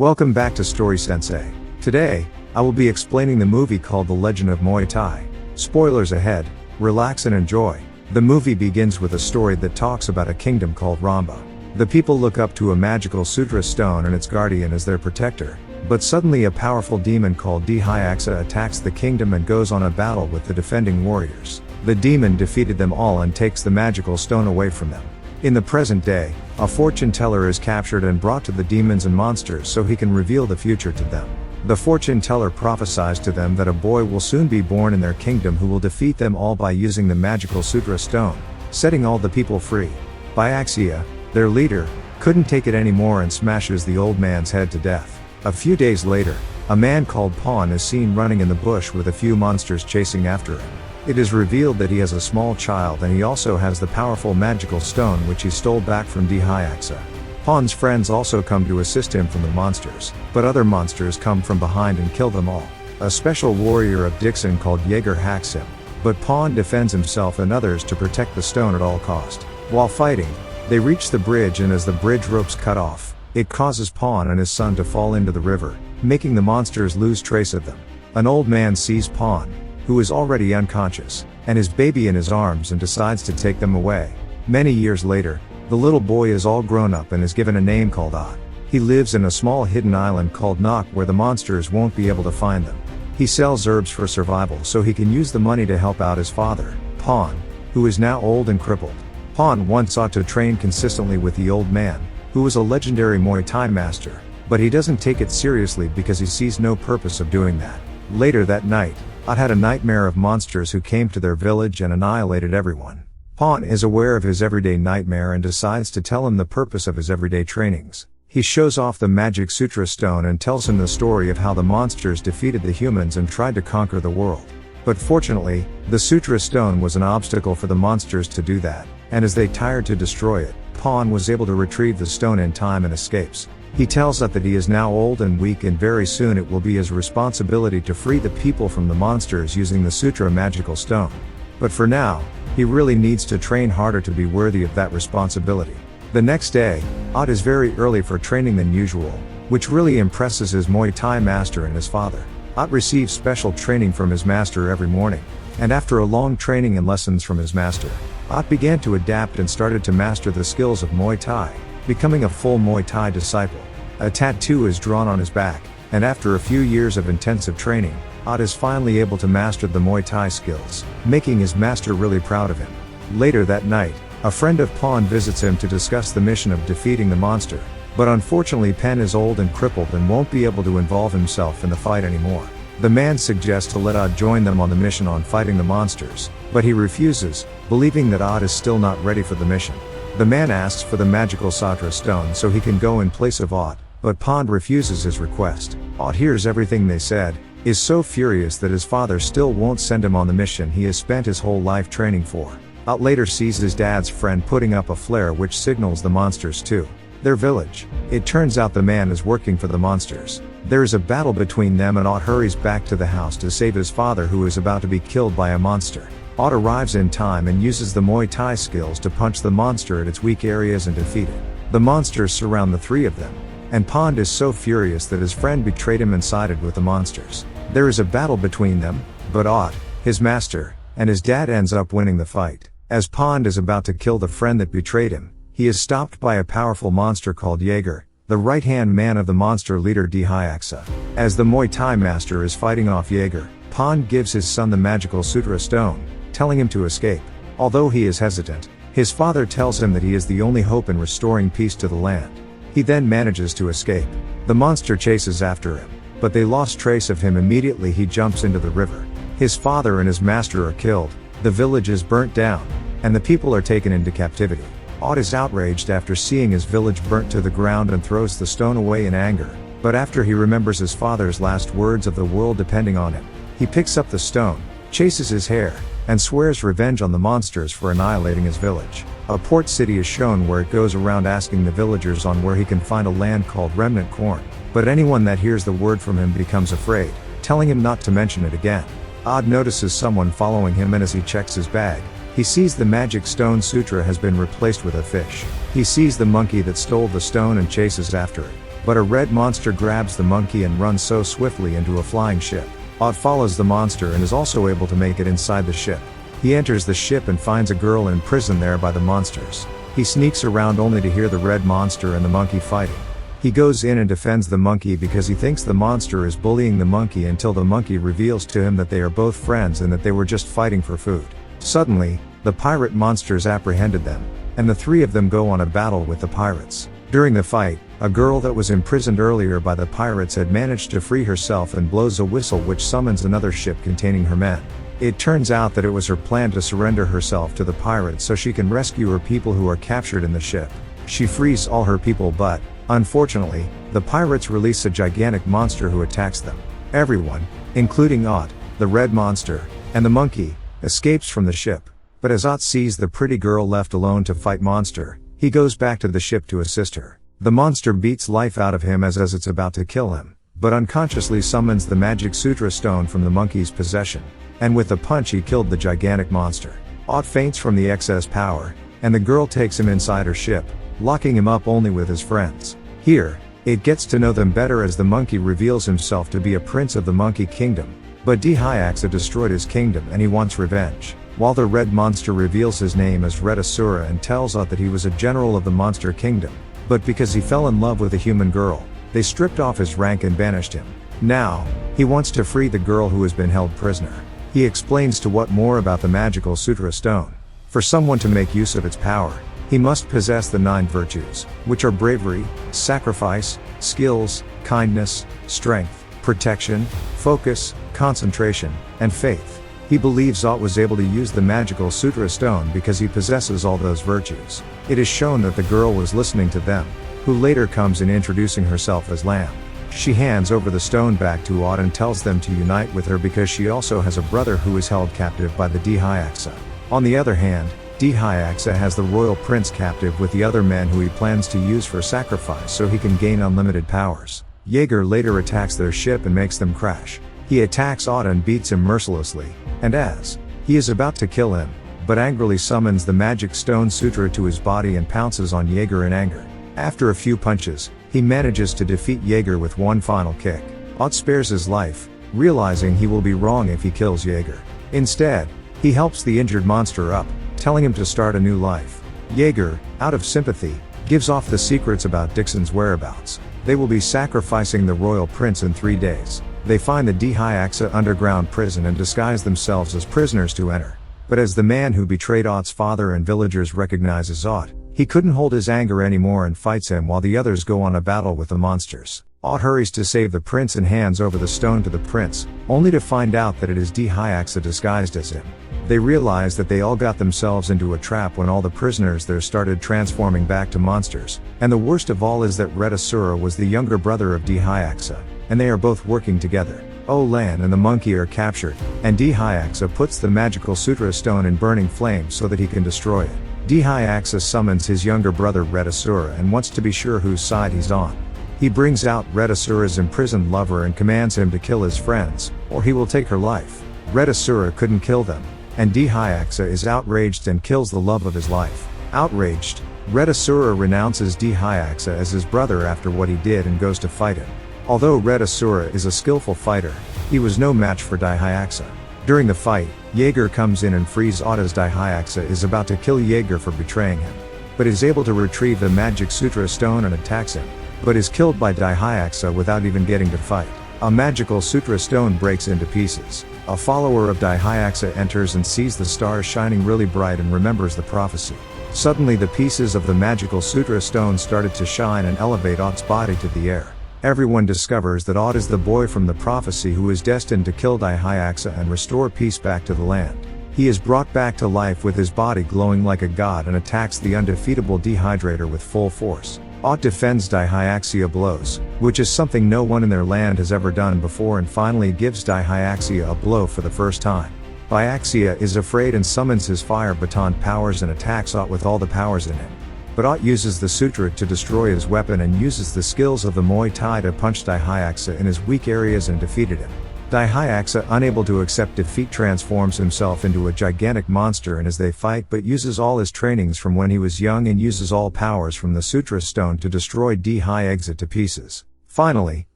Welcome back to Story Sensei. Today, I will be explaining the movie called The Legend of Muay Thai. Spoilers ahead, relax and enjoy. The movie begins with a story that talks about a kingdom called Ramba. The people look up to a magical sutra stone and its guardian as their protector, but suddenly a powerful demon called dystopia attacks the kingdom and goes on a battle with the defending warriors. The demon defeated them all and takes the magical stone away from them. In the present day, a fortune teller is captured and brought to the demons and monsters so he can reveal the future to them. The fortune teller prophesies to them that a boy will soon be born in their kingdom who will defeat them all by using the magical sutra stone, setting all the people free. Dystopia, their leader, couldn't take it anymore and smashes the old man's head to death. A few days later, a man called Pawn is seen running in the bush with a few monsters chasing after him. It is revealed that he has a small child and he also has the powerful magical stone which he stole back from dystopia. Pawn's friends also come to assist him from the monsters, but other monsters come from behind and kill them all. A special warrior of Dixon called Jaeger hacks him, but Pawn defends himself and others to protect the stone at all cost. While fighting, they reach the bridge and as the bridge ropes cut off, it causes Pawn and his son to fall into the river, making the monsters lose trace of them. An old man sees Pawn, who is already unconscious, and his baby in his arms and decides to take them away. Many years later, the little boy is all grown up and is given a name called Ott. He lives in a small hidden island called Nock where the monsters won't be able to find them. He sells herbs for survival so he can use the money to help out his father, Pawn, who is now old and crippled. Pawn once sought to train consistently with the old man, who was a legendary Muay Thai master, but he doesn't take it seriously because he sees no purpose of doing that. Later that night, Ott had a nightmare of monsters who came to their village and annihilated everyone. Pawn is aware of his everyday nightmare and decides to tell him the purpose of his everyday trainings. He shows off the magic sutra stone and tells him the story of how the monsters defeated the humans and tried to conquer the world. But fortunately, the sutra stone was an obstacle for the monsters to do that, and as they tired to destroy it, Pawn was able to retrieve the stone in time and escapes. He tells Ott that he is now old and weak and very soon it will be his responsibility to free the people from the monsters using the sutra magical stone. But for now, he really needs to train harder to be worthy of that responsibility. The next day, Ott is very early for training than usual, which really impresses his Muay Thai master and his father. Ott receives special training from his master every morning, and after a long training and lessons from his master, Ott began to adapt and started to master the skills of Muay Thai, becoming a full Muay Thai disciple. A tattoo is drawn on his back, and after a few years of intensive training, Ott is finally able to master the Muay Thai skills, making his master really proud of him. Later that night, a friend of Pawn visits him to discuss the mission of defeating the monster, but unfortunately Pen is old and crippled and won't be able to involve himself in the fight anymore. The man suggests to let Ott join them on the mission on fighting the monsters, but he refuses, believing that Ott is still not ready for the mission. The man asks for the magical Satra stone so he can go in place of Ott, but Pawn refuses his request. Ott hears everything they said, is so furious that his father still won't send him on the mission he has spent his whole life training for. Ott later sees his dad's friend putting up a flare which signals the monsters to their village. It turns out the man is working for the monsters. There is a battle between them and Ott hurries back to the house to save his father who is about to be killed by a monster. Ott arrives in time and uses the Muay Thai skills to punch the monster at its weak areas and defeat it. The monsters surround the three of them, and Pond is so furious that his friend betrayed him and sided with the monsters. There is a battle between them, but Ott, his master, and his dad ends up winning the fight. As Pond is about to kill the friend that betrayed him, he is stopped by a powerful monster called Jaeger, the right-hand man of the monster leader dystopia. As the Muay Thai master is fighting off Jaeger, Pond gives his son the magical sutra stone, telling him to escape. Although he is hesitant, his father tells him that he is the only hope in restoring peace to the land. He then manages to escape. The monster chases after him, but they lost trace of him immediately he jumps into the river. His father and his master are killed, the village is burnt down, and the people are taken into captivity. Ott is outraged after seeing his village burnt to the ground and throws the stone away in anger, but after he remembers his father's last words of the world depending on him, he picks up the stone, chases his hair, and swears revenge on the monsters for annihilating his village. A port city is shown where it goes around asking the villagers on where he can find a land called Remnant Corn, but anyone that hears the word from him becomes afraid, telling him not to mention it again. Ott notices someone following him and as he checks his bag, he sees the magic stone sutra has been replaced with a fish. He sees the monkey that stole the stone and chases after it. But a red monster grabs the monkey and runs so swiftly into a flying ship. Ott follows the monster and is also able to make it inside the ship. He enters the ship and finds a girl in prison there by the monsters. He sneaks around only to hear the red monster and the monkey fighting. He goes in and defends the monkey because he thinks the monster is bullying the monkey until the monkey reveals to him that they are both friends and that they were just fighting for food. Suddenly, the pirate monsters apprehended them, and the three of them go on a battle with the pirates. During the fight, a girl that was imprisoned earlier by the pirates had managed to free herself and blows a whistle which summons another ship containing her men. It turns out that it was her plan to surrender herself to the pirates so she can rescue her people who are captured in the ship. She frees all her people but, unfortunately, the pirates release a gigantic monster who attacks them. Everyone, including Ott, the red monster, and the monkey, escapes from the ship. But as Ott sees the pretty girl left alone to fight monster, he goes back to the ship to assist her. The monster beats life out of him as it's about to kill him, but unconsciously summons the magic sutra stone from the monkey's possession. And with a punch he killed the gigantic monster. Ott faints from the excess power, and the girl takes him inside her ship, locking him up only with his friends. Here, it gets to know them better as the monkey reveals himself to be a prince of the monkey kingdom. But Dhyaksa destroyed his kingdom and he wants revenge. While the red monster reveals his name as Red Asura and tells Ott that he was a general of the monster kingdom. But because he fell in love with a human girl, they stripped off his rank and banished him. Now, he wants to free the girl who has been held prisoner. He explains to Ott more about the magical sutra stone. For someone to make use of its power, he must possess the 9 virtues, which are bravery, sacrifice, skills, kindness, strength, protection, focus, concentration, and faith. He believes Ott was able to use the magical sutra stone because he possesses all those virtues. It is shown that the girl was listening to them, who later comes in introducing herself as Lamb. She hands over the stone back to Ott and tells them to unite with her because she also has a brother who is held captive by the Dhyaksa. On the other hand, Dhyaksa has the royal prince captive with the other men who he plans to use for sacrifice so he can gain unlimited powers. Jaeger later attacks their ship and makes them crash. He attacks Ott and beats him mercilessly, and as he is about to kill him, but angrily summons the magic stone sutra to his body and pounces on Jaeger in anger. After a few punches, he manages to defeat Jaeger with one final kick. Ott spares his life, realizing he will be wrong if he kills Jaeger. Instead, he helps the injured monster up, telling him to start a new life. Jaeger, out of sympathy, gives off the secrets about Dixon's whereabouts. They will be sacrificing the royal prince in 3 days. They find the Dhyaksa underground prison and disguise themselves as prisoners to enter. But as the man who betrayed Ott's father and villagers recognizes Ott, he couldn't hold his anger anymore and fights him while the others go on a battle with the monsters. Ott hurries to save the prince and hands over the stone to the prince, only to find out that it is Dhyaksa disguised as him. They realize that they all got themselves into a trap when all the prisoners there started transforming back to monsters, and the worst of all is that Red Asura was the younger brother of Dhyaksa, and they are both working together. Olan and the monkey are captured, and Dhyaksa puts the magical sutra stone in burning flames so that he can destroy it. Dhyaksa summons his younger brother Red Asura and wants to be sure whose side he's on. He brings out Red Asura's imprisoned lover and commands him to kill his friends, or he will take her life. Red Asura couldn't kill them, and Dhyaksa is outraged and kills the love of his life. Outraged, Red Asura renounces Dhyaksa as his brother after what he did and goes to fight him. Although Red Asura is a skillful fighter, he was no match for Dhyaksa. During the fight, Jaeger comes in and frees Ott as Dhyaksa is about to kill Jaeger for betraying him, but is able to retrieve the magic sutra stone and attacks him, but is killed by Dhyaksa without even getting to fight. A magical sutra stone breaks into pieces. A follower of Dhyaksa enters and sees the stars shining really bright and remembers the prophecy. Suddenly the pieces of the magical sutra stone started to shine and elevate Ott's body to the air. Everyone discovers that Ott is the boy from the prophecy who is destined to kill Dhyaksa and restore peace back to the land. He is brought back to life with his body glowing like a god and attacks the undefeatable Dehydrator with full force. Ott defends Dhyaksa blows, which is something no one in their land has ever done before, and finally gives Dhyaksa a blow for the first time. Dhyaksa is afraid and summons his fire baton powers and attacks Ott with all the powers in him. But Ott uses the sutra to destroy his weapon and uses the skills of the Muay Thai to punch Dhyaksa in his weak areas and defeated him. Daihatsu, unable to accept defeat, transforms himself into a gigantic monster and as they fight, but uses all his trainings from when he was young and uses all powers from the Sutra Stone to destroy Daihatsu to pieces. Finally,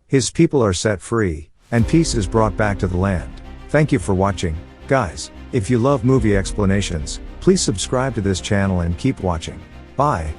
his people are set free, and peace is brought back to the land. Thank you for watching, guys. If you love movie explanations, please subscribe to this channel and keep watching. Bye.